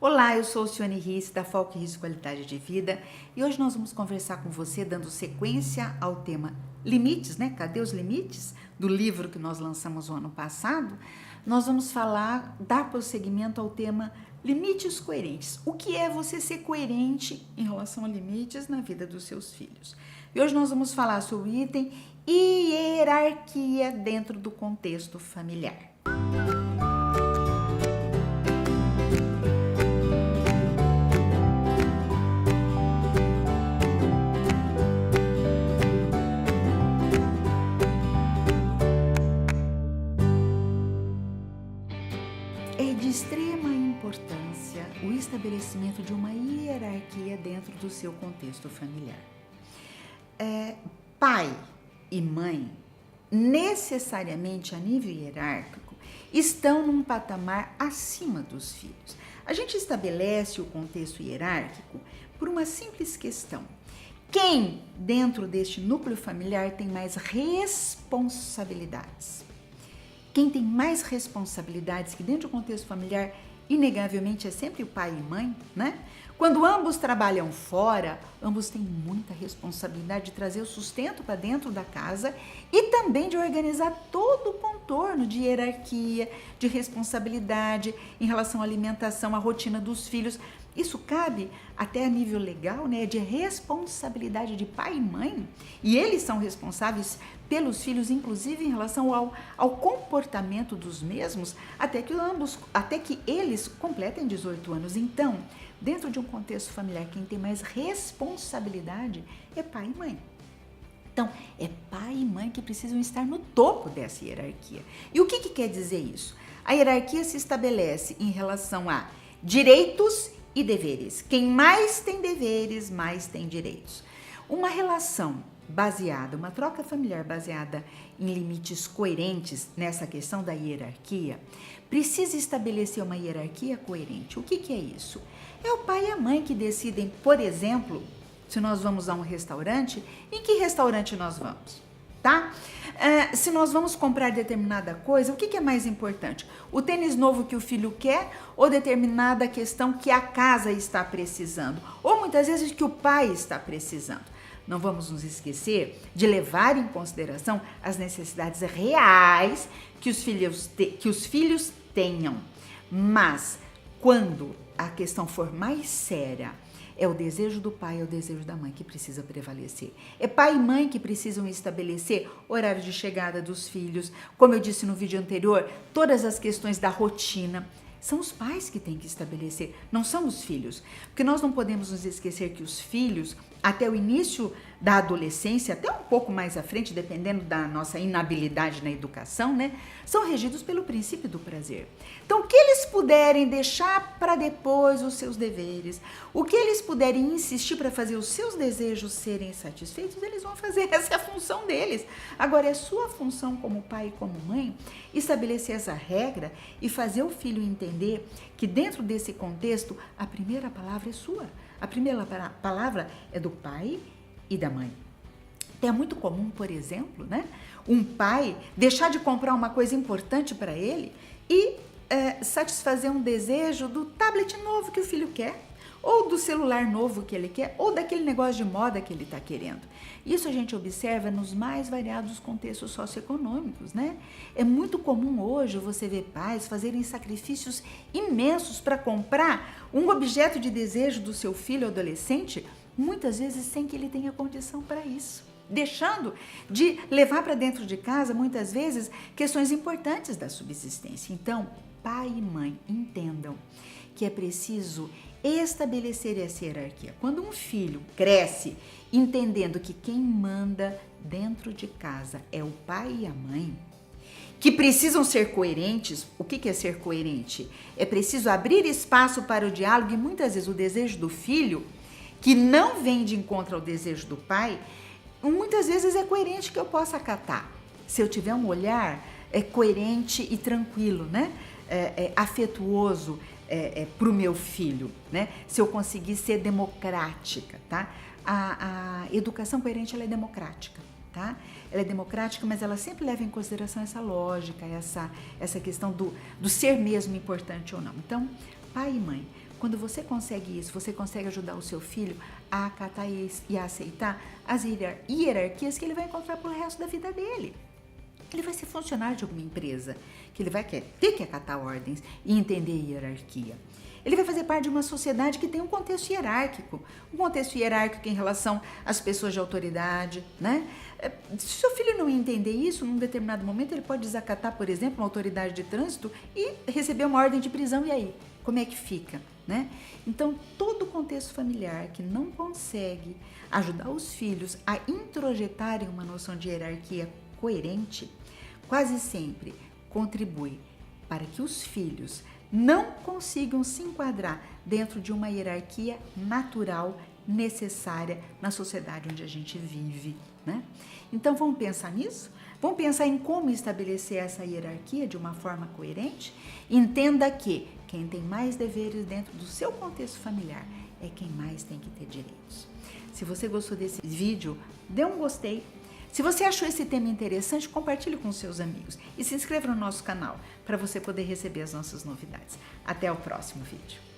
Olá, eu sou Cione Risse, da Foco Risse Qualidade de Vida, e hoje nós vamos conversar com você dando sequência ao tema limites, né? Cadê os limites? Do livro que nós lançamos o ano passado. Nós vamos dar prosseguimento ao tema limites coerentes. O que é você ser coerente em relação a limites na vida dos seus filhos? E hoje nós vamos falar sobre o item hierarquia dentro do contexto familiar. É de extrema importância o estabelecimento de uma hierarquia dentro do seu contexto familiar. Pai e mãe, necessariamente a nível hierárquico, estão num patamar acima dos filhos. A gente estabelece o contexto hierárquico por uma simples questão. Quem dentro deste núcleo familiar tem mais responsabilidades? Quem tem mais responsabilidades, que dentro do contexto familiar, inegavelmente é sempre o pai e mãe, né? Quando ambos trabalham fora, ambos têm muita responsabilidade de trazer o sustento para dentro da casa e também de organizar todo o contorno de hierarquia, de responsabilidade em relação à alimentação, à rotina dos filhos. Isso cabe até a nível legal, né, de responsabilidade de pai e mãe, e eles são responsáveis pelos filhos, inclusive em relação ao comportamento dos mesmos, até que eles completem 18 anos. Então, dentro de um contexto familiar, quem tem mais responsabilidade é pai e mãe. Então, é pai e mãe que precisam estar no topo dessa hierarquia. E o que quer dizer isso? A hierarquia se estabelece em relação a direitos e deveres. Quem mais tem deveres, mais tem direitos. Uma relação baseada, uma troca familiar baseada em limites coerentes nessa questão da hierarquia, precisa estabelecer uma hierarquia coerente. O que é isso? É o pai e a mãe que decidem, por exemplo, se nós vamos a um restaurante, em que restaurante nós vamos, tá? Se nós vamos comprar determinada coisa, o que é mais importante? O tênis novo que o filho quer ou determinada questão que a casa está precisando? Ou muitas vezes que o pai está precisando? Não vamos nos esquecer de levar em consideração as necessidades reais que os filhos tenham. Mas quando a questão for mais séria, é o desejo do pai, é o desejo da mãe que precisa prevalecer. É pai e mãe que precisam estabelecer horário de chegada dos filhos. Como eu disse no vídeo anterior, todas as questões da rotina são os pais que têm que estabelecer, não são os filhos. Porque nós não podemos nos esquecer que os filhos, até o início da adolescência, até um pouco mais à frente, dependendo da nossa inabilidade na educação, né, são regidos pelo princípio do prazer. Então, o que eles puderem deixar para depois os seus deveres, o que eles puderem insistir para fazer os seus desejos serem satisfeitos, eles vão fazer. Essa é a função deles. Agora, é sua função como pai e como mãe estabelecer essa regra e fazer o filho entender que dentro desse contexto, a primeira palavra é sua. A primeira palavra é do pai e da mãe. Então, é muito comum, por exemplo, né, um pai deixar de comprar uma coisa importante para ele e satisfazer um desejo do tablet novo que o filho quer, ou do celular novo que ele quer, ou daquele negócio de moda que ele está querendo. Isso a gente observa nos mais variados contextos socioeconômicos, né? É muito comum hoje você ver pais fazerem sacrifícios imensos para comprar um objeto de desejo do seu filho ou adolescente, muitas vezes sem que ele tenha condição para isso. Deixando de levar para dentro de casa, muitas vezes, questões importantes da subsistência. Então, pai e mãe, entendam que é preciso estabelecer essa hierarquia. Quando um filho cresce entendendo que quem manda dentro de casa é o pai e a mãe, que precisam ser coerentes. O que é ser coerente? É preciso abrir espaço para o diálogo e muitas vezes o desejo do filho, que não vem de encontro ao desejo do pai, muitas vezes é coerente que eu possa acatar. Se eu tiver um olhar coerente e tranquilo, né? Afetuoso para o meu filho, né? Se eu conseguir ser democrática, tá? A educação coerente, ela é democrática, tá? Ela é democrática, mas ela sempre leva em consideração essa lógica, essa questão do ser mesmo importante ou não. Então, pai e mãe, Quando você consegue isso, você consegue ajudar o seu filho a acatar e a aceitar as hierarquias que ele vai encontrar pro resto da vida dele. Ele vai ser funcionário de alguma empresa, que ele vai ter que acatar ordens e entender hierarquia. Ele vai fazer parte de uma sociedade que tem um contexto hierárquico em relação às pessoas de autoridade, né? Se seu filho não entender isso, num determinado momento, ele pode desacatar, por exemplo, uma autoridade de trânsito e receber uma ordem de prisão, e aí? Como é que fica, né? Então, todo o contexto familiar que não consegue ajudar os filhos a introjetarem uma noção de hierarquia coerente, quase sempre contribui para que os filhos não consigam se enquadrar dentro de uma hierarquia natural necessária na sociedade onde a gente vive, né? Então vamos pensar nisso? Vamos pensar em como estabelecer essa hierarquia de uma forma coerente? Entenda que quem tem mais deveres dentro do seu contexto familiar é quem mais tem que ter direitos. Se você gostou desse vídeo, dê um gostei. Se você achou esse tema interessante, compartilhe com seus amigos e se inscreva no nosso canal para você poder receber as nossas novidades. Até o próximo vídeo.